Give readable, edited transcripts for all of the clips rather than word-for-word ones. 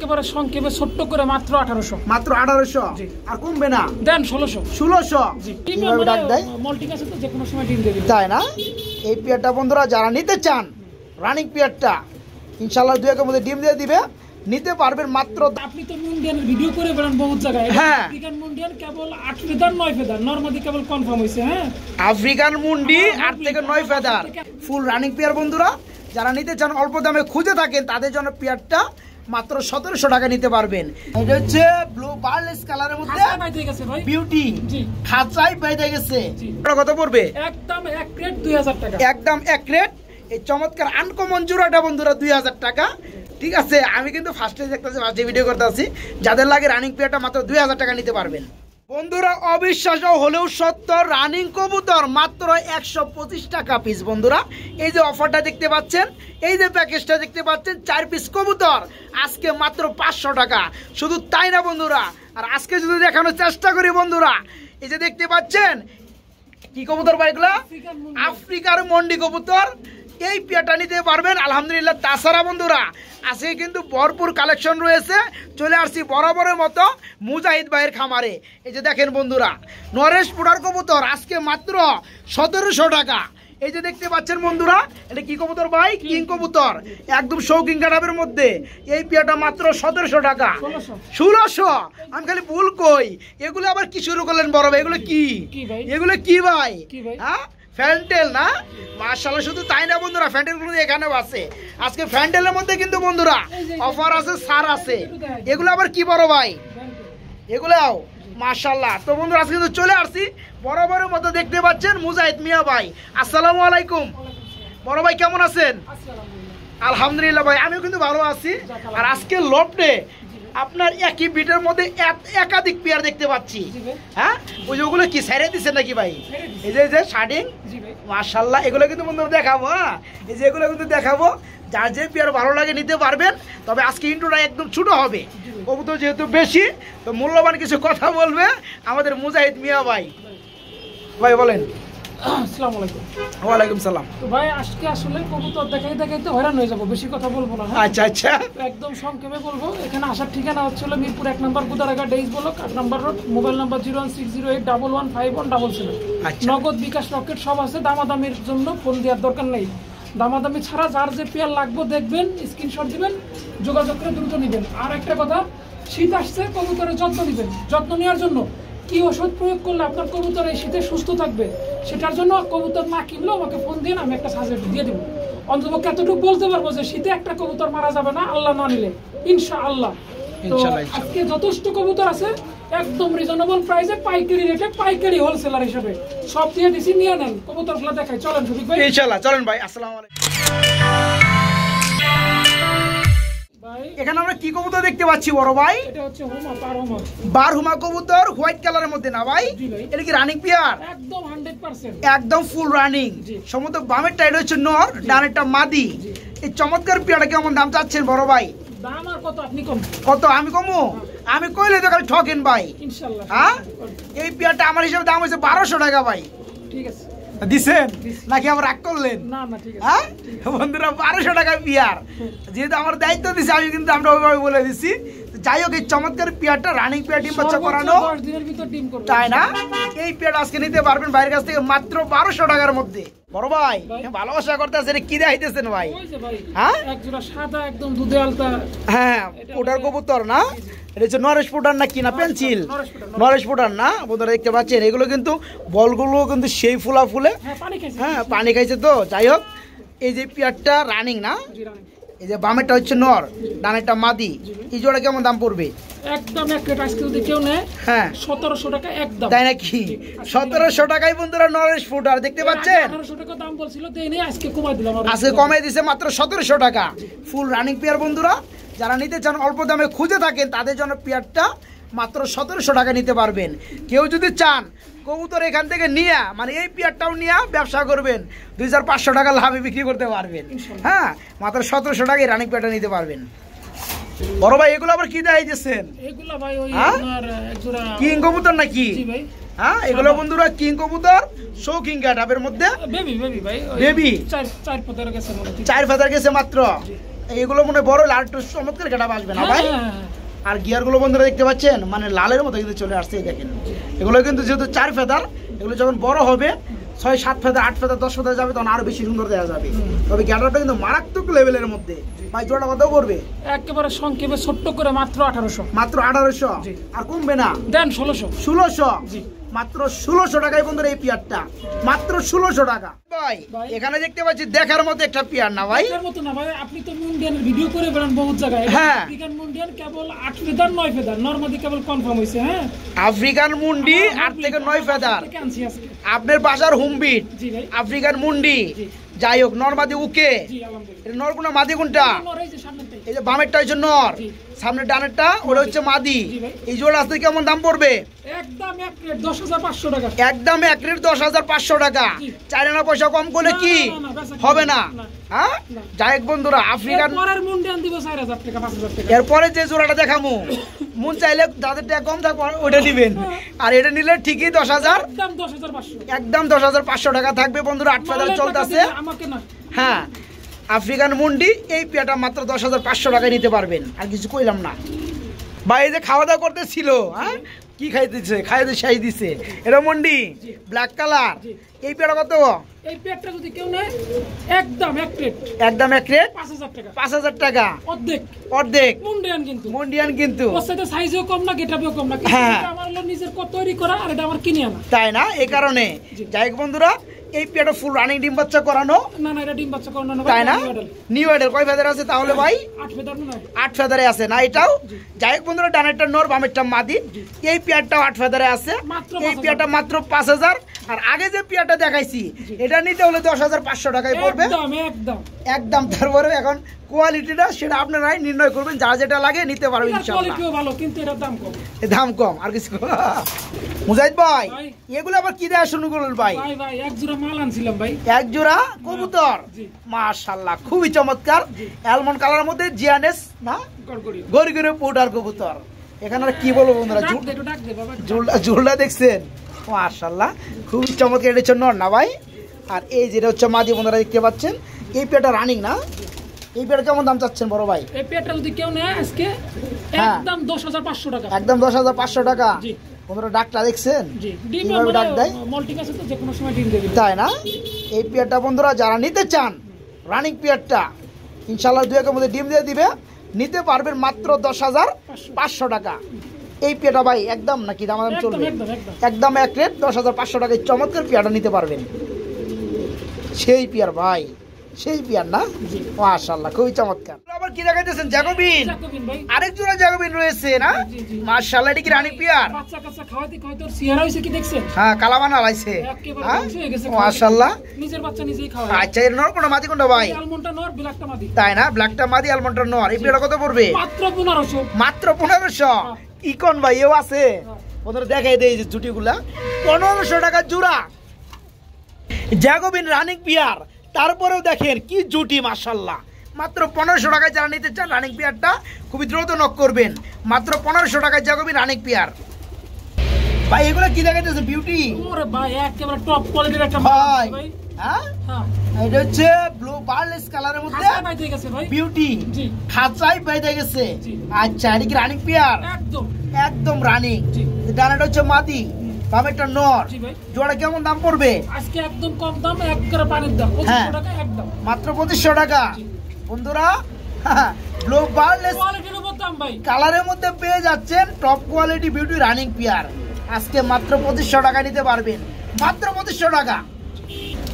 একেবারে সংক্ষেপে ছোট্ট করে মাত্র 1800 মাত্র 1800 আর কমবে না দেন 1600 জি কিভাবে ডাক দেয় মল্টিং আছে তো যে কোনো সময় ডিম দেবে তাই না এই পেয়ারটা বন্ধুরা যারা নিতে চান রানিং পেয়ারটা ইনশাআল্লাহ 2 এর মধ্যে ডিম দিয়ে দিবে নিতে পারবেন মাত্র আপনি তো মুন্ডিয়ানের ভিডিও করে বেড়ান বহুত জায়গায় আফ্রিকান মুন্ডিয়ান কেবল 8 ফেদার 9 ফেদার নরমালি কেবল কনফার্ম হইছে হ্যাঁ আফ্রিকান মুন্ডি 8 থেকে 9 ফেদার ফুল রানিং পেয়ার বন্ধুরা যারা নিতে চান অল্প দামে খুঁজে থাকেন তাদের জন্য পেয়ারটা মাত্র 1700 টাকা নিতে পারবেন এটা হচ্ছে ব্লু বার্লেস কালারের মধ্যে বাইতে গেছে ভাই বিউটি জি খাঁচাই বাইতে গেছে এটা কত পড়বে একদম 1 ক্রেট 2000 টাকা একদম 1 ক্রেট এই চমৎকার আনকমন জোড়াটা বন্ধুরা 2000 টাকা ঠিক আছে আমি কিন্তু ফার্স্টে দেখতেছি ফার্স্টে ভিডিও করতেছি যাদের লাগে রানিং পেয়ারটা মাত্র 2000 টাকা নিতে পারবেন বন্ধুরা অবিশ্বাস্য হলেও সত্য রানিং কবুতর মাত্র 125 টাকা পিস বন্ধুরা এই যে অফারটা দেখতে পাচ্ছেন এই যে প্যাকেজটা দেখতে পাচ্ছেন 4 পিস কবুতর আজকে মাত্র 500 টাকা শুধু তাই না বন্ধুরা আর আজকে যদি দেখানোর চেষ্টা করি বন্ধুরা এই যে দেখতে পাচ্ছেন কি কবুতর ভাইগুলা আফ্রিকার মন্ডি কবুতর এই পেয়ারটা নিতে পারবেন আলহামদুলিল্লাহ তাছাড়া বন্ধুরা আজকে কিন্তু ভরপুর কালেকশন রয়েছে চলে আসছি বরাবরের মতো মুজাহিদ ভাইয়ের খামারে এই যে দেখেন বন্ধুরা নরেশ পুরার কবুতর আজকে মাত্র 1700 টাকা এই যে দেখতে পাচ্ছেন বন্ধুরা এটা কি কবুতর ভাই কিং কবুতর একদম শৌকিং কাটাবের মধ্যে এই পেয়ারটা মাত্র 1700 টাকা 1600 আমি খালি ভুল কই এগুলো আবার কি শুরু করলেন বড় ভাই এগুলো কি ভাই হ্যাঁ ফ্যান্টেল না মাশাআল্লাহ শুধু তাই না বন্ধুরা ফ্যান্টেল গুলো এখানেও আছে আজকে ফ্যান্টেলের মধ্যে কিন্তু বন্ধুরা অফার আছে সার আছে এগুলো আবার কি বড় ভাই এগুলাও মাশাআল্লাহ তো বন্ধুরা আজকে কিন্তু চলে আসছি বরাবরের মতো দেখতে পাচ্ছেন মুজাহিদ মিয়া ভাই আসসালামু আলাইকুম বড় ভাই কেমন আছেন আলহামদুলিল্লাহ ভাই আমিও কিন্তু ভালো আছি আর আজকে লফটে আপনার একই বিটের মধ্যে একাধিক পেয়ার দেখতে পাচ্ছি হ্যাঁ ওই যে ওগুলো কি ছেড়ে দিচ্ছেন নাকি ভাই এই যে শার্টিং মাশাআল্লাহ এগুলো কিন্তু বন্ধুরা দেখাবো হ্যাঁ এই যে এগুলো কিন্তু দেখাবো যার যে পেয়ার ভালো লাগে নিতে পারবেন তবে আজকে ইন্ট্রোটা একদম ছোট হবে কবুতর যেহেতু বেশি তো মূল্যবান কিছু কথা বলবে আমাদের মুজাহিদ মিয়া ভাই ভাই বলেন আসসালামু আলাইকুম ওয়ালাইকুম সালাম তো ভাই আজকে আসলে কবুতর দেখাইতে হয়রান হয়ে যাবো বেশি কথা বলবো না আচ্ছা আচ্ছা একদম সংক্ষেপে বলবো এখানে আসার ঠিকানা হচ্ছে মিরপুর 1 নম্বর গুদারাঘাট ডেইস ব্লক 8 নম্বর রোড মোবাইল নাম্বার 01608115177 নগদ বিকাশ রকেট সব আছে দামাদামির জন্য ফোন দেওয়ার দরকার নেই দামাদামি ছাড়া যার যে পেয়ার লাগবে দেখবেন স্ক্রিনশট দিবেন যোগাযোগ করে দ্রুত নেবেন আর একটা কথা শীত আসছে কবুতরের যত্ন নেবেন যত্ন নেওয়ার জন্য কি ওষুধ প্রয়োগ করলে আপনার কবুতর এই শীতে সুস্থ থাকবে সেটার জন্য কবুতর না কিনলেও আমাকে ফোন দিন আমি একটা সাজেশন দিয়ে দেবো অন্তত এতটুকু বলতে পারবো যে শীতে একটা কবুতর মারা যাবে না আল্লাহ না নিলে ইনশাআল্লাহ তো আজকে যথেষ্ট কবুতর আছে একদম রিজনেবল প্রাইসে পাইকারি রেটে পাইকারি হোলসেলার হিসেবে সব দিয়ে দিছি নিয়ে নেন কবুতরগুলো দেখাই চলেন শফিক ভাই ইনশাআল্লাহ চলেন ভাই আসসালামু আলাইকুম এখানে আমরা কি কবুতর দেখতে পাচ্ছি বড় ভাই এটা হচ্ছে হোমা বারহুমা কবুতর হোয়াইট কালারের মধ্যে না ভাই এটা কি রানিং পেয়ার একদম 100% একদম ফুল রানিং সমস্ত বামের টাইড হচ্ছে নর ডানেরটা মাদি এই চমৎকার পেয়ারটা কেমন দাম চাচ্ছেন বড় ভাই দাম আর কত আপনি কম কত আমি কমু আমি কইলে তো খালি ঠকেন ভাই ইনশাআল্লাহ হ্যাঁ এই পেয়ারটা আমার হিসাবে দাম হচ্ছে 1200 টাকা ভাই ঠিক আছে দিছেন নাকি আবার রাগ করলেন না না ঠিক আছে হ্যাঁ বন্ধুরা 1200 টাকা পেয়ার যেহেতু আমার দায়িত্ব দিছে আমি কিন্তু আমরা ওইভাবে বলে দিছি যাই হোক এই চমৎকার পেয়ারটা রানিং পেয়ার ডিম বাচ্চা করানো 10 দিনের ভিতর ডিম করবে তাই না এই পেয়ারটা আজকে নিতে পারবেন বাইরের কাছ থেকে মাত্র 1200 টাকার মধ্যে বড় ভাই ভালোবাসা করতেছে এটা কি দেখাইতেছেন ভাই হ্যাঁ এক জোড়া সাদা একদম দুধে আলতা হ্যাঁ ওটার কবুতর না এটা হচ্ছে নরেশ পুটার না কি না পেন্সিল নরেশ পুটার না বন্ধুরা দেখতে পাচ্ছেন এগুলো কিন্তু বলগুলো কিন্তু সেই ফুলা ফুলে হ্যাঁ পানি খাইছে তো যাই হোক এই যে পেয়ারটা রানিং না এই যে বামেরটা হচ্ছে নর ডানেরটা মাদি এই জোড়া কেমন দাম পড়বে একদম এক রেট আজকে যদি কেউ নেয় হ্যাঁ 1700 টাকা একদম তাই নাকি 1700 টাকায় বন্ধুরা নরেশ ফুটার দেখতে পাচ্ছেন 1800 টাকা দাম বলছিল দেই নেই আজকে কমাই দিলাম আজকে কমাই দিয়েছে মাত্র 1700 টাকা ফুল রানিং পেয়ার বন্ধুরা যারা নিতে চান অল্প দামে খুঁজে থাকেন তাদের জন্য পেয়ারটা মাত্র 1700 টাকা নিতে পারবেন কেউ যদি চান কবুতর এখান থেকে নিয়ে মানে এই পেয়ারটাও নিয়ে ব্যবসা করবেন 2500 টাকা লাভে বিক্রি করতে পারবেন হ্যাঁ মাত্র 1700 টাকায় রানিং পেয়ারটা নিতে পারবেন বড় ভাই এগুলো আবার কি দেখাইতেছেন এগুলো ভাই ওই আপনার এক জোড়া কিং কবুতর নাকি জি ভাই হ্যাঁ এগুলো বন্ধুরা কিং কবুতর শৌকিং কাটাবের মধ্যে বেবি ভাই বেবি 4 ফেদার গেছে 4 ফেদার গেছে মাত্র এইগুলো মনে হয় বড় আর একটু চমৎকার গেটা আসবে না ভাই? আর গিয়ার গুলো বন্ধুরা দেখতে পাচ্ছেন মানে লালের মতো কিন্তু চলে আসছে, দেখেন এগুলো কিন্তু যেহেতু 4 ফেদার, এগুলো যখন বড় হবে 6, 7 ফেদার, 8 ফেদার, 10 ফেদার যাবে তখন আরো বেশি সুন্দর দেওয়া যাবে। তবে গেটারটা কিন্তু মারাত্মক লেভেলের মধ্যে। ভাই জোড়া কত পড়বে? একেবারে সংক্ষেপে ছোট্ট করে মাত্র 1800। মাত্র 1800? আর কমবে না? দেন 1600। 1600? জি মাত্র 1600 টাকায় বন্ধুরা এই পিয়ারটা, মাত্র 1600 টাকা। ভাই এখানে দেখতে পাচ্ছি দেখার মতো একটা পিয়ার না ভাই? দেখার মতো না ভাই, আপনি তো মুন্ডিয়ানের ভিডিও করে বেড়ান বহুত জায়গায়। হ্যাঁ, আফ্রিকান মুন্ডিয়ান কেবল 8 ফেদার 9 ফেদার নরমালি কেবল কনফার্ম হইছে। হ্যাঁ, আফ্রিকান মুন্ডি 8 থেকে 9 ফেদার আপনার বাজার হোমবিট। জি ভাই, আফ্রিকান মুন্ডি যাই হোক, নরমাদি উকে। জি আলহামদুলিল্লাহ। এটা নর কোনটা মাদি কোনটা? নর এই যে সামনেটাই, এই যে বামেরটা হচ্ছে নর, সামনে ডানেরটা ওটা হচ্ছে মাদি। এই জোড়া আসতে কেমন দাম পড়বে? একদম এক রেট 10500 টাকা। একদম এক রেট 10500 টাকা। 4 আনা পয়সা কম করলে কি হবে না? হ্যাঁ, যাই হোক বন্ধুরা, আফ্রিকান পরের মুন্ডিয়ান দিব 4000 টাকা 5000 টাকা। এরপরে যে জোড়াটা দেখামু মন চাইলে যাদের টাকা কম থাকবে ওটা দিবেন, আর এটা নিলে ঠিকই 10000, একদম 10500, একদম 10500 টাকা থাকবে বন্ধুরা। 8 ফেদার চলতেছে। আমাকে না, হ্যাঁ, আফ্রিকান মুন্ডি এই পেয়াটা মাত্র 10500 টাকায় নিতে পারবেন। আর কিছু কইলাম না ভাই। এই যে খাওয়া দাওয়া করতে ছিল, হ্যাঁ কি খাইতেছে? খাইতে শাই দিছে। এটা মুন্ডি ব্ল্যাক কালার। এই পেয়াটা কত? এই পেয়ারটা যদি কেউ নেয় একদম এক রেট, একদম এক রেট 5000 টাকা। 5000 টাকা অর্ধেক, অর্ধেক মুন্ডিয়ান কিন্তু, মুন্ডিয়ান কিন্তু। ওর সাথে সাইজও কম না, গেটআপও কম না। হ্যাঁ, এটা আমার হলো নিজের তৈরি করা, আর এটা আমার কিনে আনা। তাই না? এই কারণে যাই হোক বন্ধুরা, এই পেয়ারটা ফুল রানিং ডিম বাচ্চা করানো। না না, এটা ডিম বাচ্চা করানো না, তাই না? নিউ এডেল কয় ফেদার আছে তাহলে ভাই? 8 ফেদার না, 8 ফেদারে আছে না এটাও? যাই হোক বন্ধুরা, ডানেরটা নর বামেরটা মাদি। এই পেয়ারটাও 8 ফেদারে আছে। এই পেয়ারটা মাত্র 5000। আর আগে যে পেয়ারটা দেখাইছি এটা নিতে হলে 10500 টাকায় পড়বে একদম। একদম। তারপরে এখন কোয়ালিটিটা সেটা আপনারাই নির্ণয় করবেন, যা যেটা লাগে নিতে পারবেন ইনশাআল্লাহ। কোয়ালিটিও ভালো কিন্তু এর দাম কম। দাম কম আর কিছু। মুজাহিদ ভাই এগুলো আবার কি দেয়া শুরু করলেন ভাই? ভাই ভাই এক জোড়া মাল আনছিলাম ভাই, এক জোড়া কবুতর। মাশাআল্লাহ, খুবই চমৎকার। অ্যালমন্ড কালারের মধ্যে জিয়ানেস না গড়গড়ে পাউডার কবুতর। এখানে আর কি বলবো বন্ধুরা, ঝুলটা দেখছেন? মাশাআল্লাহ, খুবই চমৎকার। এটা হচ্ছে নর না ভাই? আর এই যেটা হচ্ছে মাদি বন্ধুরা দেখতে পাচ্ছেন। এই পেয়ারটা রানিং না? এই পেয়ারটা কেমন দাম চাচ্ছেন বড় ভাই? এই পেয়ারটা যদি কেউ নেয় আজকে একদম 10500 টাকা। একদম 10500 টাকা। বন্ধুরা ডাকটা দেখছেন? কিভাবে ডাক দেয়? মল্টিং আছে তো, যে কোনো সময় ডিম দেবে। তাই না? এই পেয়ারটা বন্ধুরা যারা নিতে চান রানিং পেয়ারটা ইনশাআল্লাহ 2 একের মধ্যে ডিম দিয়ে দিবে, নিতে পারবেন মাত্র 10500 টাকা। এই পেয়ারটা ভাই একদম নাকি দাম চলবে? একদম এক রেট 10500 টাকায় চমৎকার পেয়ারটা নিতে পারবেন। সেই পেয়ার ভাই, সেই পেয়ার না? মাশাআল্লাহ, খুবই চমৎকার। আবার কি দেখাইতেছেন? জ্যাকোবিন। আরেক জোড়া জ্যাকোবিন রয়েছে না? মাশাআল্লাহ, এটা কি রানিং পেয়ার? বাচ্চা কাচ্চা খাওয়াতে খাওয়াতে ওর চেহারা হইছে কি দেখছেন? হ্যাঁ, কালাবানা লাইছে। মাশাআল্লাহ, নিজের বাচ্চা নিজেই খাওয়ায়। আচ্ছা, এর নর কোন মাদি কোনটা ভাই? আলমন্ডটা নর, ব্ল্যাকটা মাদি। তাই না? ব্ল্যাকটা মাদি, আলমন্ডটা নর। এই পেয়ারটা কত পড়বে? মাত্র 1500। মাত্র 1500? ইকন ভাই এও আছে? ওদের দেখাই দেই যে জুটিগুলা 1500 টাকা জোড়া জ্যাকোবিন রানিং পেয়ার। তারপরেও দেখেন কি জুটি, মাশাআল্লাহ। মাত্র 1500 টাকায় যারা নিতে চান রানিং পেয়ারটা খুবই দ্রুত নক করবেন। মাত্র 1500 টাকায় জ্যাকোবিন রানিং পেয়ার। ভাই এগুলো কি দেখাইতেছে? বিউটি। ওরে ভাই একেবারে টপ কোয়ালিটির একটা ভাই। ভাই। হ্যাঁ, হ্যাঁ, এটা হচ্ছে ব্লু বার্লেস কালারের মধ্যে খাঁচায় বাইতে গেছে ভাই। বিউটি। জি, খাঁচায় বাইতে গেছে। জি। আচ্ছা, এটা কি রানিং পেয়ার? একদম একদম রানিং। জি। ডানাটা হচ্ছে মাদি, বামেরটা নর। জি ভাই। জোড়া কেমন দাম পড়বে? আজকে একদম কম দাম, একবারে পানির দাম, 2500 টাকা একদম। মাত্র 2500 টাকা। বন্ধুরা ব্লু বার্লেস কোয়ালিটির উপর দাম ভাই। কালারের মধ্যে পেয়ে যাচ্ছেন top quality beauty running pair. আজকে মাত্র 2500 টাকা নিতে পারবেন, মাত্র 2500 টাকা।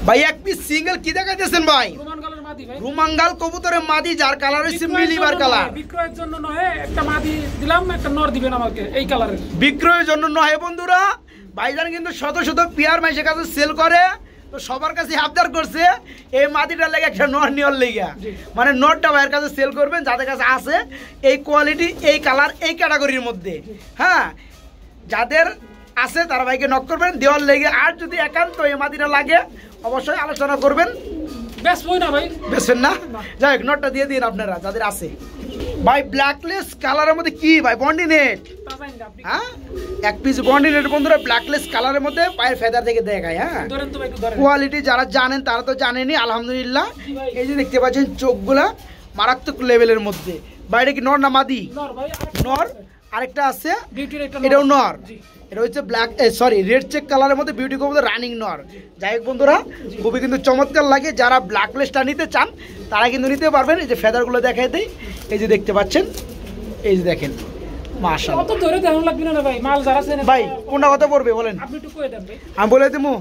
ভাই এক পিস সিঙ্গেল কি দেখাইতেছেন ভাই? রোমানগালের মাদি ভাই। রুমাঙ্গাল কবুতরের মাদি, যার কালার হচ্ছে মিলিবার কালার। বিক্রয়ের জন্য নয়, একটা মাদি দিলাম, একটা নর দিবেন আমাকে এই কালারের। বিক্রয়ের জন্য নয় বন্ধুরা। ভাইজান কিন্তু শত শত পেয়ার মাইসের কাছে সেল করে, তো সবার কাছে আবদার করছে এই মাদিটার লেগে একটা নর নিয়র লেগে, মানে নরটা ভাইয়ের কাছে সেল করবেন যাদের কাছে আছে এই কোয়ালিটি, এই কালার, এই ক্যাটাগরির মধ্যে। হ্যাঁ, যাদের আছে তারা ভাইকে নক করবেন দেওয়ার লেগে। আর যদি একান্ত এই মাদিটা লাগে অবশ্যই আলোচনা করবেন। বেচবই না ভাই, বেচবেন না? যাই হোক, নটটা দিয়ে দিন আপনারা যাদের আছে। ভাই ব্ল্যাকলেস কালারের মধ্যে কি ভাই? বন্ডিনেট। হ্যাঁ, এক পিস বন্ডিনেট বন্ধুরা, ব্ল্যাকলেস কালারের মধ্যে পায়ের ফেদার থেকে দেখায়। হ্যাঁ, কোয়ালিটি যারা জানেন তারা তো জানেনই আলহামদুলিল্লাহ। এই যে দেখতে পাচ্ছেন চোখগুলা, মারাত্মক লেভেলের মধ্যে। বাইরে কি নর না মাদি? নর ভাই, নর। আরেকটা আছে বিউটির একটা এটাও নর। জি। এটা হচ্ছে ব্ল্যাক সরি রেড চেক কালারের মধ্যে বিউটি কবুতর রানিং নর। যাই হোক বন্ধুরা, খুবই কিন্তু চমৎকার লাগে। যারা ব্ল্যাক লেসটা নিতে চান তারা কিন্তু নিতে পারবেন। এই যে ফেদারগুলো দেখাই দেই, এই যে দেখতে পাচ্ছেন, এই যে দেখেন মাশাআল্লাহ। কত ধরে দেন লাগবে না ভাই, মাল যারা আছে ভাই কোনটা কথা পড়বে বলেন? আপনি একটু কই দেন ভাই। আমি বলে দেবো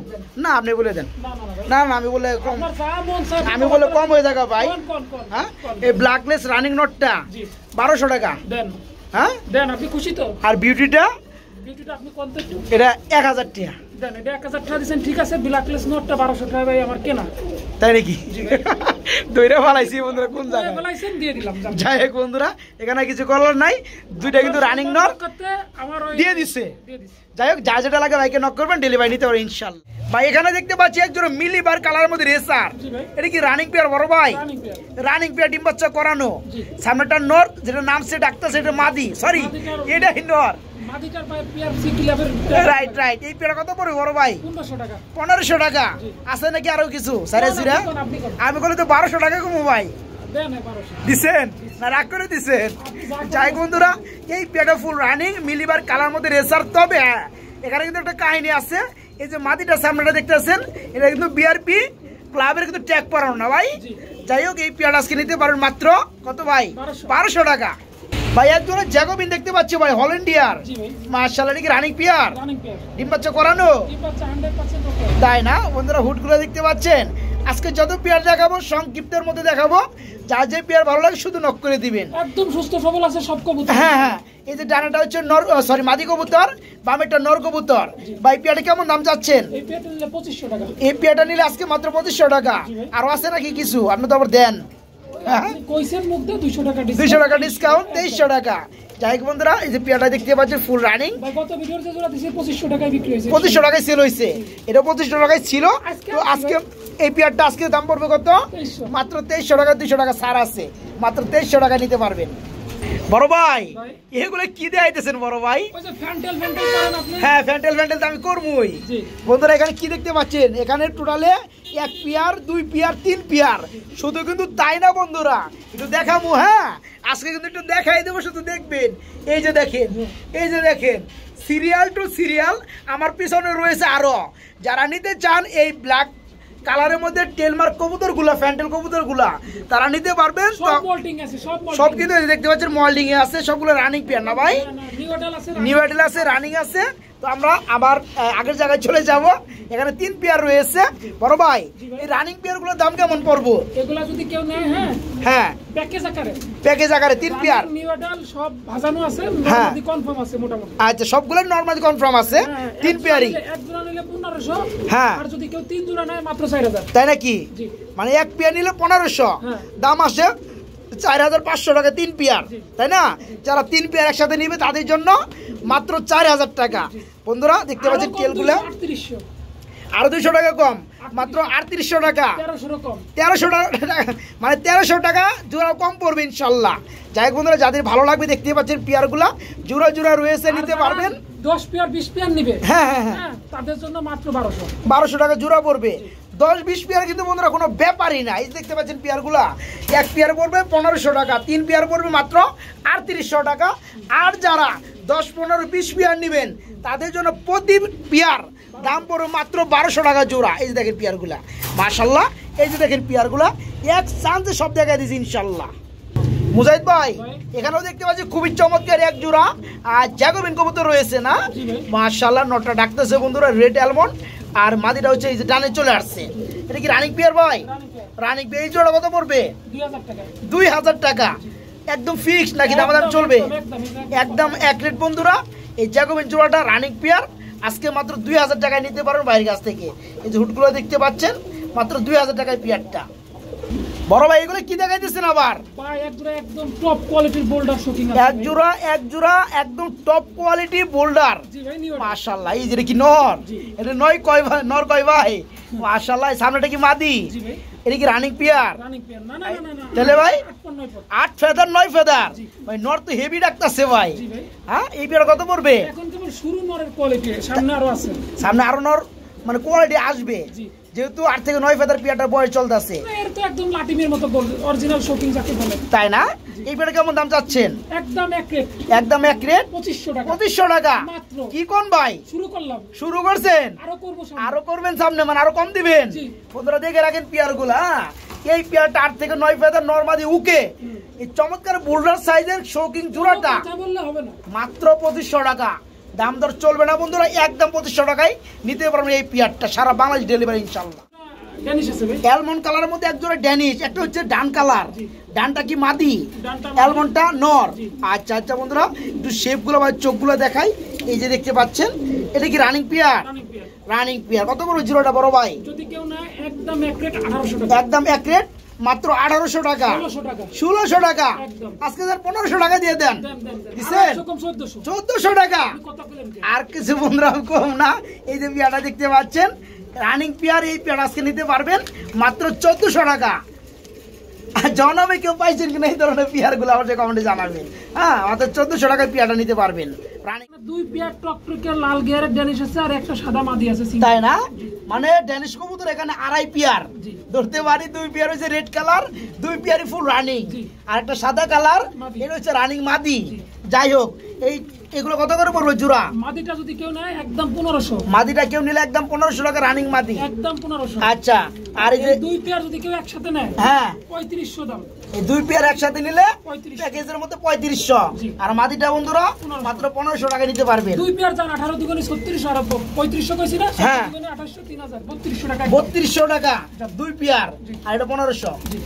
না, আপনি বলে দেন। না না ভাই, না না আমি বলে কম, আপনার যা মন চায় আমি বলে কম হয়ে যাবে ভাই। কোন হ্যাঁ, এই ব্ল্যাকলেস রানিং নটটা জি 1200 টাকা। দেন হ্যাঁ, দেন, আপনি খুশি তো? আর বিউটিটা বিউটিটা আপনি কোন তো একটু এটা 1000 টাকা। দেন, এটা 1000 টাকা দিবেন, ঠিক আছে। ব্ল্যাকলেস নোটটা 1200 টাকা ভাই আমার কেনা। তাই নাকি? দইরা ফালাইছি বন্ধুরা কোন জায়গায়। বলাইছেন দিয়ে দিলাম। যাই হোক বন্ধুরা, এখানে কিছু করার নাই, দুইটা কিন্তু রানিং নট করতে আমার ওই দিয়ে দিছে। দিয়ে দিছে। যাই হোক, যা যেটা লাগে ভাইকে নক করবেন, ডেলিভারি নিতে পারবেন ইনশাআল্লাহ। ভাই এখানে দেখতে পাচ্ছি একজোড়া মিলিবার কালারের মধ্যে রেসার। জি ভাই, এটা কি রানিং পেয়ার বড় ভাই? Running pair. রানিং পেয়ার, ডিম বাচ্চা করানো। জি। সামনেটা নর, যেটা নাম সে ডাক্তার সেটা মাদি, সরি এটাই নর। মাদিটার ভাই পেয়ার সি ক্লাবের রাইট রাইট। এই পেয়ার কত পড়বে বড় ভাই? 1500 টাকা। 1500 টাকা। আছে নাকি আরো কিছু সারে সিরা? আপনি কোন আমি বলি তো 1200 টাকা কমু ভাই। দেন 1200 দিছেন না রাগ করে দিছেন? যাই বন্ধুরা, এই পেয়ারটা ফুল রানিং মিলিবার কালার মধ্যে রেসার। তবে হ্যাঁ, এখানে কিন্তু একটা কাহিনী আছে। এই যে মাদিটা সামনেটা দেখতেছেন, এটা কিন্তু বিআরপি ক্লাবের কিন্তু ট্যাগ পরানো না ভাই। যাই হোক, এই পেয়ারটা আজকে নিতে পারেন মাত্র কত ভাই? 1200 টাকা। ভাই একজোড়া জ্যাকোবিন দেখতে পাচ্ছি ভাই, হল্যান্ডিয়ার। জি ভাই, মাশাআল্লাহ, এটা কি রানিং পেয়ার? Running pair. ডিম বাচ্চা করানো? এই বাচ্চা 100% ওকে। তাই না বন্ধুরা? হুডগুলো দেখতে পাচ্ছেন। আজকে যত পেয়ার দেখাবো সংক্ষিপ্তের মধ্যে দেখাবো, যা যে পেয়ার ভালো লাগে শুধু নক করে দিবেন। একদম সুস্থ সবল আছে সব কবুতর। হ্যাঁ হ্যাঁ, এই যে ডানাটা হচ্ছে নর সরি মাদি কবুতর, বামেরটা নর কবুতর। ভাই পেয়ারটা কেমন দাম চাচ্ছেন? এই পেয়ারটা নিলে 2500 টাকা। এই পেয়ারটা নিলে আজকে মাত্র 2500 টাকা। আরো আছে নাকি কিছু? আপনি তো আবার দেন। হ্যাঁ, কইছেন মুখ দিয়ে 200 টাকা 200 টাকা ডিসকাউন্ট, 2300 টাকা। যাই হোক বন্ধুরা, এই যে পেয়ারটা দেখতে পাচ্ছেন ফুল রানিং। ভাই কত ভিডিওর যে জোড়া দিছে 2500 টাকায় বিক্রি হইছে। 2500 টাকায় সেল হয়েছে। এটা 2500 টাকায় ছিল। তো আজকে এই পেয়ারটা আজকে দাম পড়বে কত? 2300। মাত্র 2300 টাকা। 200 টাকা ছাড় আছে, মাত্র 2300 টাকা নিতে পারবেন। বড় ভাই এগুলো কি দেখাইতেছেন বড় ভাই? ওই যে ফ্যান্টেল করেন আপনি। হ্যাঁ, ফ্যান্টেল তো আমি করবই। জি বন্ধুরা, এখানে কি দেখতে পাচ্ছেন? এখানে টোটালে 1 পেয়ার 2 পেয়ার 3 পেয়ার। শুধু কিন্তু তাই না বন্ধুরা, একটু দেখাবো। হ্যাঁ, আজকে কিন্তু একটু দেখাই দেবো, শুধু দেখবেন। এই যে দেখেন, এই যে দেখেন, সিরিয়াল টু সিরিয়াল আমার পিছনে রয়েছে আরো। যারা নিতে চান এই ব্ল্যাক কালারের মধ্যে টেলমার্ক কবুতর গুলা, ফ্যান্টেল কবুতর গুলা, তারা নিতে পারবেন। সব মোল্ডিং আছে, সব কিন্তু দেখতে পাচ্ছেন মোল্ডিং এ আছে, সবগুলো রানিং পেয়ার না ভাই? নিউ অ্যাডেল আছে, রানিং আছে। তো আমরা আবার আগের জায়গায় চলে যাব। এখানে 3 পেয়ার রয়েছে। বড় ভাই, এই রানিং পেয়ার গুলোর দাম কেমন পড়বো? এগুলা যদি কেউ নেয়, হ্যাঁ হ্যাঁ, প্যাকেজ আকারে, প্যাকেজ আকারে 3 পেয়ার। নিউ অ্যাডাল সব ভাজানো আছে, হ্যাঁ নরমালি কনফার্ম আছে মোটামুটি। আচ্ছা, সবগুলো নরমালি কনফার্ম আছে। 3 পেয়ারই। এক জোড়া নিলে 1500। হ্যাঁ, আর যদি কেউ 3 জোড়া নেয় মাত্র 4000। তাই নাকি? জি, মানে 1 পেয়ার নিলে 1500, হ্যাঁ। দাম আসে 4500 টাকা 3 পেয়ার, তাই না? যারা 3 পেয়ার একসাথে নিবে তাদের জন্য মাত্র 4000 টাকা। বন্ধুরা দেখতে পাচ্ছেন টেলগুলো 3800। আরো 200 টাকা কম, মাত্র 3800 টাকা। 1300 কম। 1300 টাকা, মানে 1300 টাকা জোড়া কম পড়বে ইনশাল্লাহ। যাই হোক বন্ধুরা, যাদের ভালো লাগবে দেখতে পাচ্ছেন পেয়ারগুলা জোড়া জোড়া রয়েছে, নিতে পারবেন। 10 পেয়ার 20 পেয়ার নিবে, হ্যাঁ হ্যাঁ হ্যাঁ, হ্যাঁ, তাদের জন্য মাত্র 1200। 1200 টাকা জোড়া পড়বে। 10-20 পেয়ার কিন্তু বন্ধুরা কোনো ব্যাপারই না। এই দেখতে পাচ্ছেন পেয়ারগুলা, 1 পেয়ার পড়বে 1500 টাকা, 3 পেয়ার পড়বে মাত্র 3800 টাকা। আর যারা 10, 15, 20 পেয়ার নেবেন তাদের জন্য প্রতি পেয়ার দাম পড়বে মাত্র 1200 টাকা জোড়া। এই যে দেখেন পেয়ারগুলা, মাশাআল্লাহ। এই যে দেখেন পেয়ারগুলা, এক চান্সে সব জায়গায় দিয়েছি ইনশাল্লাহ। মুজাহিদ ভাই, এখানেও দেখতে পাচ্ছি খুবই চমৎকার এক জোড়া আর জ্যাকোবিন কবুতর রয়েছে না? মাশাআল্লাহ, নটটা ডাকতেছে বন্ধুরা রেড অ্যালমন্ড, আর মাদিটা হচ্ছে এই যে ডানে চলে আসছে। এটা কি রানিং পেয়ার ভাই? Running pair. এই জোড়া কত পড়বে? 2000 টাকা। 2000 টাকা। একদম ফিক্সড নাকি দামাদাম চলবে? একদম এক রেট বন্ধুরা। এই জ্যাকোবিন জোড়াটা রানিং পেয়ার আজকে মাত্র 2000 টাকায় নিতে পারেন বাইরের কাছ থেকে। এই যে হুডগুলো দেখতে পাচ্ছেন, মাত্র 2000 টাকায় পেয়ারটা। বড় ভাই, এগুলো কি দেখাইতেছেন আবার? ভাই এক জোড়া একদম টপ কোয়ালিটির বোল্ডার শুটিং আছে। এক জোড়া একদম টপ কোয়ালিটি বোল্ডার। জি ভাই, নিউ মাশাআল্লাহ। এই যে কি নর? এটা নয় কয় ভাই? নর কয় ভাই? মাশাআল্লাহ। সামনেটা কি মাদি? জি ভাই। এটা কি রানিং পেয়ার? Running pair. না না না না, তাহলে ভাই 8 8 ফেদার 9 ফেদার। ভাই নর তো হেভি ডাকতাছে ভাই। জি ভাই। হ্যাঁ, এই পেয়ার কত পড়বে? এখন কেবল শুরু নরের কোয়ালিটি, সামনে আরো আছে। সামনে আরো নর মানে কোয়ালিটি আসবে, জি। যেহেতু 8 থেকে 9 ফেদার পেয়ারটার বয়স চলতেছে, এর তো একদম লাটিমের মতো অরিজিনাল শৌখিন যাকে বলে, তাই না? এই পেয়ারটা কেমন দাম চাচ্ছেন? একদম এক রেট, একদম এক রেট 2500 টাকা। 2500 টাকা মাত্র। কি কোন ভাই শুরু করলাম, শুরু করছেন? আরো করব সামনে। আরো করবেন সামনে, মানে আরো কম দিবেন? জি। বন্ধুরা দেখে রাখেন পেয়ার গুলা, এই পেয়ারটা 8 থেকে 9 ফেদার নরমাদি উকে, এই চমৎকার বোল্ডার সাইজের শৌখিন জোড়াটা কথা বললে হবে না। মাত্র 2500 টাকা। দাম দর চলবে না বন্ধুরা, একদম 2500 টাকায় নিতে পারবেন এই পেয়ারটা, সারা বাংলাদেশ ডেলিভারি ইনশাআল্লাহ। ড্যানিশ আছে ভাই, অ্যালমন্ড কালারের মধ্যে এক জোড়া ড্যানিশ, একটা হচ্ছে ডান কালার, জি। ডানটা কি মাদি, ডানটা মাদি। অ্যালমন্ডটা নর। জি। আচ্ছা আচ্ছা বন্ধুরা, একটু শেপগুলো বা চোখগুলো দেখাই, এই যে দেখতে পাচ্ছেন, এটা কি running pair? Running pair. Running pair. কত বড় জিরোটা বড় ভাই? যদি কেউ না একদম এক রেট 1800 টাকা, একদম এক রেট মাত্র 1800 টাকা, 1600 টাকা, 1600 টাকা। একদম। আজকে স্যার 1500 টাকা দিয়ে দেন, দেন দেন দেন। দিছেন? 800 কম 1400। 1400 টাকা। আপনি কত পেলেন কে? আর কিছু বন্ধুরা কম না, এই যে পেয়ারটা দেখতে পাচ্ছেন রানিং পেয়ার, এই পেয়ার আজকে নিতে পারবেন মাত্র 1400 টাকা। জানাবে কেউ পাইছেন কিনা এই ধরনের পেয়ার গুলো আমাদের কমেন্টে জানাবেন। হ্যাঁ, মাত্র 1400 টাকায় পেয়ারটা নিতে পারবেন। রানিং, দুই পেয়ার টকটকে লাল গিয়ারের ড্যানিশ আছে আর একটা সাদা মাদি আছে। তাই না? মানে ড্যানিশ কবুতর এখানে 2.5 পেয়ার জি। ধরতে পারি, 2 পেয়ার হচ্ছে রেড কালার, 2 পেয়ারই ফুল রানিং, জি। আর একটা সাদা কালার, মাদি। এটা হচ্ছে রানিং মাদি। জি। যাই হোক, এগুলো কত করে পড়বে জোড়া? মাদিটা যদি কেউ নেয় একদম 1500, মাদিটা কেউ নিলে একদম 1500 টাকা রানিং মাদি। একদম 1500। আচ্ছা, আর এই যে দুই পেয়ার যদি কেউ একসাথে নেয় হ্যাঁ, 3500 দাম। এই 2 পেয়ার একসাথে নিলে 3500। প্যাকেজের মধ্যে 3500, জি। আর মাদিটা বন্ধুরা 1500 মাত্র 1500 টাকা নিতে পারবেন। দুই পেয়ার যান 18 দুগুণে 3600 আর 3500 কইছি না? হ্যাঁ। 7 দুগুণে 2800, 3000, 3200 টাকা। 3200 টাকা 2 পেয়ার, জি। আর এটা 1500। জি।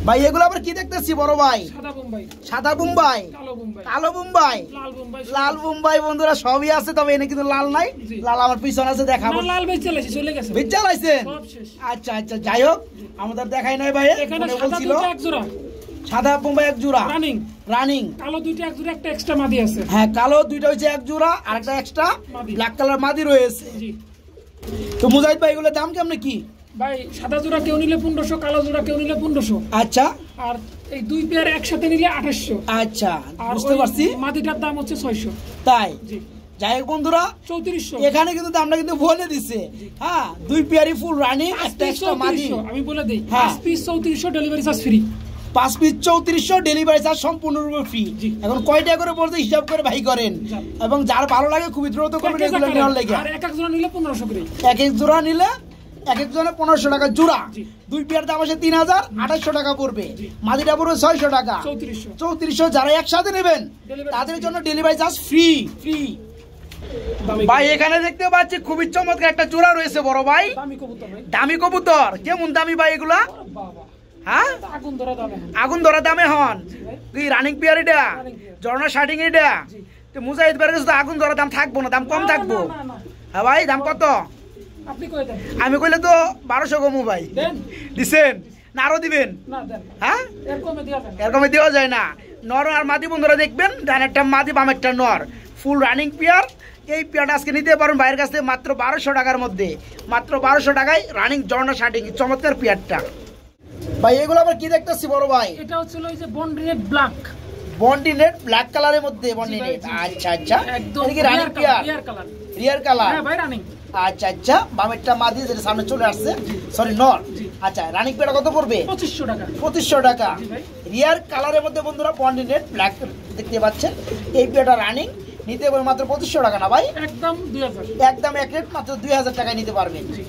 ভাই এগুলো আবার কি দেখতেছি বড় ভাই? সাদা বোম্বাই, সাদা বোম্বাই, কালো বোম্বাই, কালো বোম্বাই, লাল বোম্বাই, লাল বোম্বাই বন্ধুরা সবই আছে, তবে এনে কিন্তু লাল নাই। জি। লাল আমার পিছনে আছে, দেখাবো। না, লাল ভাই চলে গেছে। বিচ্ছা লাইছেন? সব শেষ। আচ্ছা আচ্ছা, যাই হোক, আমাদের দেখাই নাই ভাই, এখানে মনে সাদা বলছিল দুটো এক জোড়া সাদা বোম্বাই এক জোড়া রানিং, রানিং, কালো দুইটা এক জোড়া, একটা এক্সট্রা মাদি আছে। হ্যাঁ কালো দুইটা হচ্ছে এক জোড়া, আর একটা এক্সট্রা মাদি। ব্ল্যাক কালার মাদি রয়েছে। জি তো মুজাহিদ ভাই এগুলোর দাম কেমন কি? ভাই, সাদা জোড়া কেউ নিলে 1500, কালো জোড়া কেউ নিলে 1500, আচ্ছা আর এই দুই পেয়ার একসাথে নিলে 2800, আচ্ছা, আর বুঝতে ওই পারছি। মাদিটার দাম হচ্ছে 600। তাই জি, যাই হোক বন্ধুরা, 3400। এখানে কিন্তু দামটা কিন্তু বলে দিছে। হ্যাঁ, 2 পেয়ারই ফুল রানিং, একটা এক্সট্রা মাদি। 3400 আমি বলে দেই, হ্যাঁ। 5 piece 3400, delivery charge free. 5 piece 3400, delivery charge সম্পূর্ণরূপে ফ্রি। জি। এখন কয়টা করে পড়ছে হিসাব করে ভাই করেন, যান। এবং যার ভালো লাগে খুবই দ্রুত করবেন এগুলো নেওয়ার লেগে। আর এক এক জোড়া নিলে 1500 করে। এক এক জোড়া নিলে এক এক জোড়া 1500 টাকা জোড়া। জি। 2 পেয়ার দাম আছে 3800 টাকা পড়বে। জি। মাদিটা পড়বে 600 টাকা। 3400। 3400, যারা একসাথে নেবেন Delivery তাদের জন্য ডেলিভারি চার্জ ফ্রি। ভাই এখানে দেখতে পাচ্ছি খুবই চমৎকার একটা জোড়া রয়েছে বড় ভাই, দামি কবুতর ভাই, দামি কবুতর। কেমন দামি ভাই এগুলা? বাবা হ্যাঁ, আগুন ধরা দামে। আগুন ধরা দামে হন। জি ভাই, কি রানিং পেয়ার এটা? Running pair। ঝর্ণা শার্টিং এটা? জি। তো মুজাহিদ ভাইয়ের কাছে তো আগুন ধরা দাম থাকবো না, দাম কম না, থাকবো। না, না, না। হ্যাঁ ভাই, দাম কত? আপনি কই দেন? আমি কইলে তো 1200 কমু ভাই। দেন দিছেন না আরো দিবেন? না, দেন হ্যাঁ, এর কমে দেওয়া যাবে না। এরকমই দেওয়া যায় না। নর আর মাদি বন্ধুরা দেখবেন, ডানেরটা মাদি বামেরটা নর, ফুল রানিং পেয়ার। এই পেয়ারটা আজকে নিতে পারেন বাইরের কাছ থেকে মাত্র 1200 টাকার মধ্যে, মাত্র 1200 টাকায় রানিং ঝর্ণা শার্টিং চমৎকার পেয়ারটা। ভাই এগুলো আবার কি দেখতেছি বড় ভাই? এটা হচ্ছে ওই যে bond red black, বন্ডি net black কালারের মধ্যে বন্ডি জি ভাই, নেট। জি। আচ্ছা আচ্ছা, একদম এটা কি রানিং পেয়ার? রিয়ার কালার। রিয়ার কালার। হ্যাঁ ভাই, রানিং। আচ্ছা আচ্ছা, বামেরটা মাদি যেটা সামনে চলে আসছে, সরি নর। জি। আচ্ছা, রানিং পেয়ারটা কত পড়বে? 2500 টাকা। 2500 টাকা। জি ভাই। রিয়ার কালারের মধ্যে বন্ধুরা বন্ডি নেট ব্ল্যাক দেখতে পাচ্ছেন, এই পেয়ারটা রানিং নিতে পারবেন মাত্র 2500 টাকা না ভাই? একদম 2000। একদম এক রেট, মাত্র 2000 টাকায় নিতে পারবেন। জি।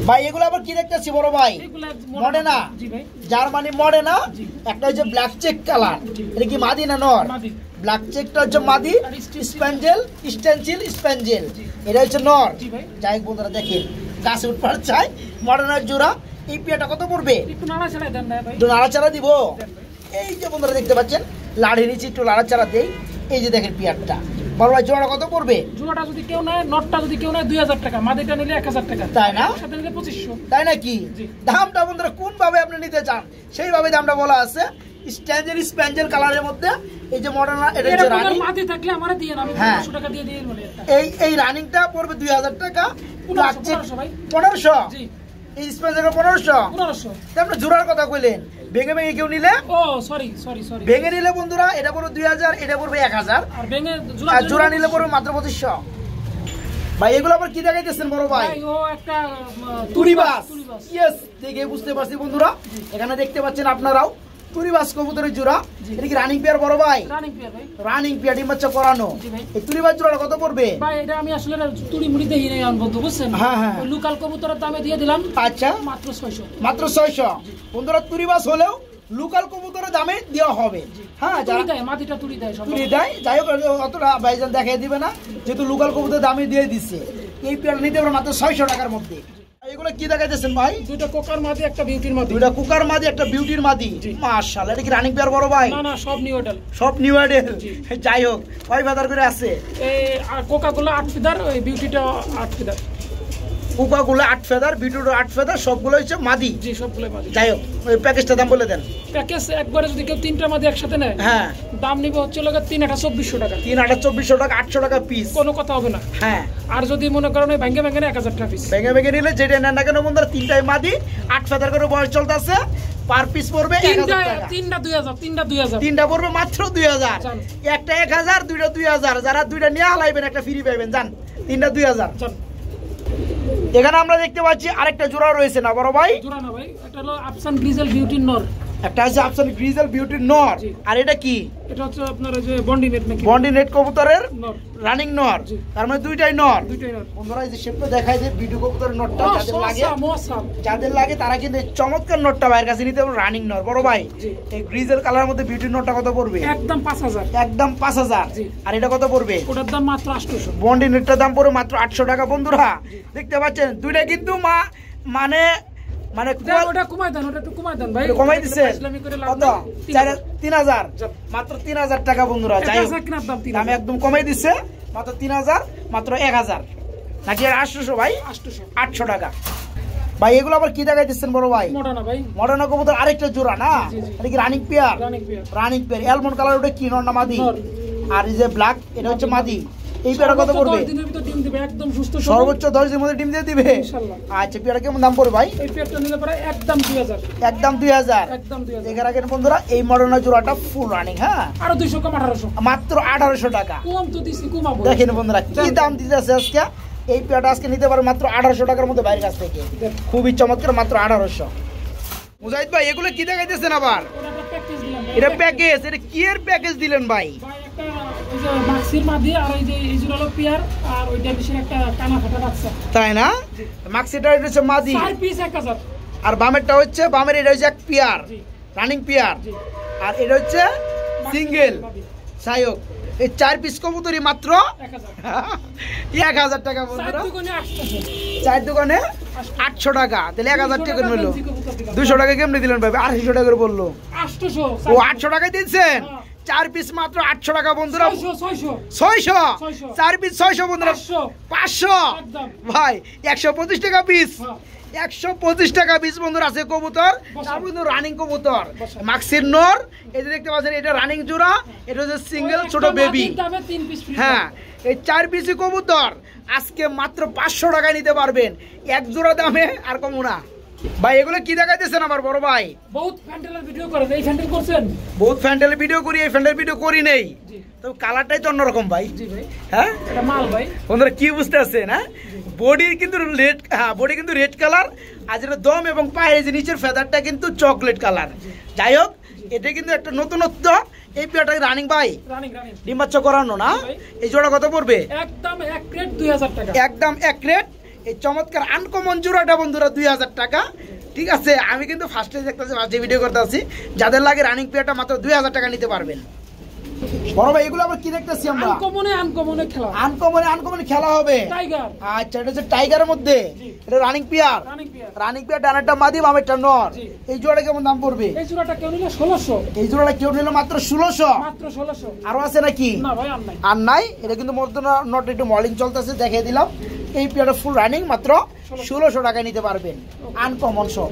ভাই এগুলো আবার কি দেখতেছি বড় ভাই? এগুলা মডেনা? জি ভাই, জার্মানি মডেনা। জি। একটা হচ্ছে ব্ল্যাক চেক কালার, জি। এটা কি মাদি না নর? মাদি। ব্ল্যাক চেকটা হচ্ছে মাদি, আর স্টেনসিল। স্প্যাঞ্জেল স্টেনসিল স্প্যাঞ্জেল, জি। এটা হচ্ছে নর। জি ভাই। যাই হোক বন্ধুরা দেখেন, গাছে উঠবার চাই মডেনার জোড়া। এই পেয়ারটা কত পড়বে? একটু নাড়া ছাড়াই দেন না ভাই। একটু নাড়াচাড়া দিব। দেন ভাই। এই যে বন্ধুরা দেখতে পাচ্ছেন, লাড়ি নিচে একটু নাড়াচাড়া দেই। এই যে দেখেন পেয়ারটা, বড় ভাই জোড়া কত পড়বে? জোড়াটা যদি কেউ নেয়, নটটা যদি কেউ নেয় 2000 টাকা, মাদিটা নিলে 1000 টাকা। তাই না? সাথে নিলে 2500। তাই নাকি? জি। দামটা বন্ধুরা কোন ভাবে আপনি নিতে চান সেইভাবে দামটা বলা আছে। স্ট্যান্ডার্ড স্প্যাঞ্জেল কালারের মধ্যে এই যে মডার্ন, এটা হচ্ছে এরকম রানিং। মাদি থাকলে আমারে দিয়ে আমি হ্যাঁ। 500 টাকা দিয়ে বলে একটা। এই রানিংটা পড়বে 2000 টাকা। 1500 ভাই। 1500। জি, এই স্প্যাঞ্জেল 1500। 1500। আপনি জোড়ার কথা কইলেন, ভেঙে ভেঙে কেউ নিলে, ও সরি। ভেঙে নিলে বন্ধুরা এটা পড়বে 2000, এটা পড়বে 1000, আর ভেঙে আর জোড়া নিলে পড়বে মাত্র 2500। ভাই এগুলো আবার কি দেখাইতেছেন বড় ভাই? ভাই ও একটা তুরিবাস। ইয়েস, দেখে বুঝতে পারছি বন্ধুরা, এখানে দেখতে পাচ্ছেন আপনারাও তুরিবাস কবুতরের জোড়া। এটা কি রানিং পেয়ার বড় ভাই? রানিং পেয়ার ভাই, রানিং পেয়ার ডিম বাচ্চা করানো। এই তুরিবাস জোড়াটা কত পড়বে ভাই? এটা আমি আসলে তুড়ি মুড়ি দেই নাই আন বন্ধু, বুঝছেন? হ্যাঁ হ্যাঁ, লোকাল কবুতরের দামে দিয়ে দিলাম। আচ্ছা, মাত্র 600। মাত্র 600। বন্ধুরা তুরিবাস হলেও লোকাল কবুতরের দামে দেওয়া হবে। হ্যাঁ, তুড়ি দেয়, মাটিটা তুড়ি দেয়, সব তুড়ি দেয়। যাই হোক, অতটা ভাইজান দেখাই দিবে না, যেহেতু লোকাল কবুতরের দামে দিয়ে দিচ্ছে। এই পেয়ার নিতে পারো মাত্র 600 টাকার মধ্যে। এগুলো কি দেখাইতেছেন ভাই? দুইটা কোকার মাদি, একটা বিউটির মাদি। দুইটা কুকার মাদি, একটা বিউটির মাদি। মাশাআল্লাহ, এটা কি রানিং পেয়ার বড় ভাই? না না, সব নিউ এডাল। সব নিউ আইডেল। যাই হোক, কয় ফেদার করে আছে? এই কোকাগুলো 8 ফিদার, ওই বিউটিটা 8 ফিদার। কুকাগুলো 8 ফেদার, বিউটির 8 ফেদার, সবগুলো হচ্ছে মাদি। জি, সবগুলো মাদি। যাই হোক, ওই প্যাকেজটার দাম বলে দেন। প্যাকেজ একবারে যদি কেউ 3টা মাদি একসাথে নেয়, হ্যাঁ, দাম নিবে হচ্ছে 3,2400 টাকা। 3,2400 টাকা, 800 টাকা পিস, কোনো কথা হবে না। হ্যাঁ। আর যদি মনে করেন ওই ভেঙে ভেঙে 1000 টাকা পিস। ভেঙে ভেঙে নিলে যেটা নেন না কেন বন্ধুরা, 3টাই মাদি, 8 ফেদার করে বয়স চলতেছে। পার পিস পড়বে 1000 টাকা। 3টা 2000, 3টা 2000। 3টা পড়বে মাত্র 2000। জান। একটা 1000, দুইটা 2000। যারা দুইটা নিয়ে হালাইবেন একটা ফ্রি পাইবেন, জান। 3টা 2000। জান। এখানে আমরা দেখতে পাচ্ছি আরেকটা জোড়া রয়েছে না বড় ভাই? জোড়া না ভাই, এটা হলো আফসান গ্রিজেল বিউটির নর। একটা আছে আফসান গ্রিজেল বিউটির নর। জি। আর এটা কি? এটা হচ্ছে আপনার ওই যে বন্ডি নেট নাকি? বন্ডি নেট কবুতরের নর। রানিং নর। জি। তার মানে দুইটাই নর। দুইটাই নর। বন্ধুরা এই যে শেপটা দেখাই যে ভিডিও কবুতরের নরটা যাদের লাগে, মশা যাদের লাগে তারা কিন্তু এই চমৎকার নটটা ভাইয়ের কাছে নিতে পারবে, রানিং নর। বড় ভাই, জি। এই গ্রিজেল কালারের মধ্যে বিউটির নটটা কত পড়বে? একদম 5000। একদম 5000। জি। আর এটা কত পড়বে? ওটার দাম মাত্র 800। বন্ডি নেটটার দাম পড়বে মাত্র 800 টাকা। বন্ধুরা দেখতে পাচ্ছেন দুইটা কিন্তু মানে ওটা কমাই দেন, ওটা একটু কমাই দেন ভাই। কমাই দিচ্ছে ইসলামি করে লাভ কত? নাই। 3000, মাত্র 3000 টাকা বন্ধুরা। যাই হোক, কেনার দাম 3000। দাম একদম কমাই দিচ্ছে, মাত্র 3000, মাত্র 1000 নাকি 800 ভাই? 800 টাকা। ভাই এগুলো আবার কি দেখাইতেছেন বড় ভাই? মোটানা ভাই, মডার্না কবুতর আরেকটা জোড়া না? জি, জি। এটা কি running pair? Running pair. Running pair. Almond colour, ওটা কি নর না মাদি? নর। আর এই যে ব্ল্যাক, এটা হচ্ছে মাদি। এই পেয়ারটা কত পড়বে? 10 দিনের ভিতর ডিম দিবে, একদম সুস্থ সবল। সর্বোচ্চ 10 দিনের মধ্যে ডিম দিয়ে দিবে ইনশাআল্লাহ। আচ্ছা, পেয়ারটা কেমন দাম পড়বে ভাই? এই পেয়ারটা নিলে পরে একদম 2000। একদম 2000। একদম 2000। দেখে রাখেন বন্ধুরা, এই মডার্না জোড়াটা ফুল রানিং। হ্যাঁ, আরো 200 কম 1800। মাত্র 1800 টাকা। কম তো দিছি, কমাবো। দেখেন বন্ধুরা কি দাম দিতেছে আজকে। এই পেয়ারটা আজকে নিতে পারে মাত্র 1800 টাকার মধ্যে বাইরের কাছ থেকে। খুবই চমৎকার, মাত্র 1800। মুজাহিদ ভাই এগুলো কি দেখাইতেছেন আবার? ওটা একটা প্যাকেজ দিলাম ভাই। এটা প্যাকেজ, এটা কি এর প্যাকেজ দিলেন ভাই? ভাই একটা ওই যে মাক্সির মাদি, আর ওই যে এই জোড়ালো পেয়ার, আর ওইটা বিশের একটা কানা ফাটা বাচ্চা। তাই না? মাক্সিটা এটা হচ্ছে মাদি, 4 পিস 1000। আর বামেরটা হচ্ছে, বামের এটা হচ্ছে এক পেয়ার, জি। Running pair. জি। আর এটা হচ্ছে সিঙ্গেল। মাদি। যাই হোক, এই 4 পিস কবুতরই মাত্র 1000। 1000 টাকা বন্ধুরা। 4 দুগুণে 800। 4 দোকানে 800 টাকা, তাহলে 1000 টাকা নিল। 200 200 টাকা কেমনে দিলেন ভাই? 800 টাকা করে বললো। 800। ও 800 টাকায় দিচ্ছেন? 4 পিস মাত্র 800 টাকা বন্ধুরা। 600। 600। 4 পিস 600 বন্ধুরা। 500 একদম ভাই, 125 টাকা পিস। হ্যাঁ। 125 টাকা পিস বন্ধুরা আছে কবুতর। তার মধ্যে রানিং কবুতর, মাক্সির নর। এই যে দেখতে পাচ্ছেন, এটা রানিং জোড়া, এটা হচ্ছে সিঙ্গেল ছোট বেবি। দামে 3 পিস ফ্রি। হ্যাঁ, এই 4 পিস কবুতর আজকে মাত্র 500 টাকায় নিতে পারবেন, এক জোড়া দামে, আর কম না। ভাই এগুলো কি দেখাইতেছেন আমার বড় ভাই? বহুত ফ্যান্টেলের ভিডিও করেন, এই ফ্যান্টেল করছেন? বহুত ফ্যান্টেলের ভিডিও করি, এই ফ্যান্টেলের ভিডিও করি নেই। জি। তো কালারটাই তো অন্যরকম ভাই। জি ভাই, হ্যাঁ, এটা মাল ভাই। বন্ধুরা কি বুঝতে পারছেন? হ্যাঁ, বডি কিন্তু রেড, হ্যাঁ বডি কিন্তু রেড কালার, আর যেটা দম এবং পায়ের যে নিচের ফেদারটা কিন্তু চকলেট কালার। যাই হোক, এটা কিন্তু একটা নতুনত্ব। এই পেয়ারটা রানিং ভাই, রানিং ডিম বাচ্চা করানো না? এই জোড়া কত পড়বে? একদম 1 ক্রেট 2000 টাকা। একদম 1 রেট। এই চমৎকার আনকমন জোড়াটা বন্ধুরা 2000 টাকা। ঠিক আছে, আমি কিন্তু ফার্স্টে দেখতেছি, ফার্স্টে ভিডিও করতে আছি, যাদের লাগে রানিং পেয়ারটা মাত্র 2000 টাকা নিতে পারবেন। বড় ভাই এগুলো আবার কি দেখতেছি আমরা? আনকমনে খেলা। আনকমনে খেলা হবে। টাইগার। আচ্ছা, এটা হচ্ছে টাইগারের মধ্যে। জি। এটা রানিং পেয়ার। রানিং পেয়ার, ডানারটা মাদি, বামেরটা নর। জি। এই জোড়াটা কেমন দাম পড়বে? এই জোড়াটা কেউ নিলে 1600। এই জোড়াটা কেউ নিলে মাত্র 1600। মাত্র 1600। আরো আছে নাকি? না ভাই, আর নাই। আর নাই। এটা কিন্তু মধ্যে নট একটু মলিং চলতেছে, দেখিয়ে দিলাম। এই পেয়ারটা ফুল রানিং, মাত্র 1600 টাকায় নিতে পারবেন, আনকমন সব।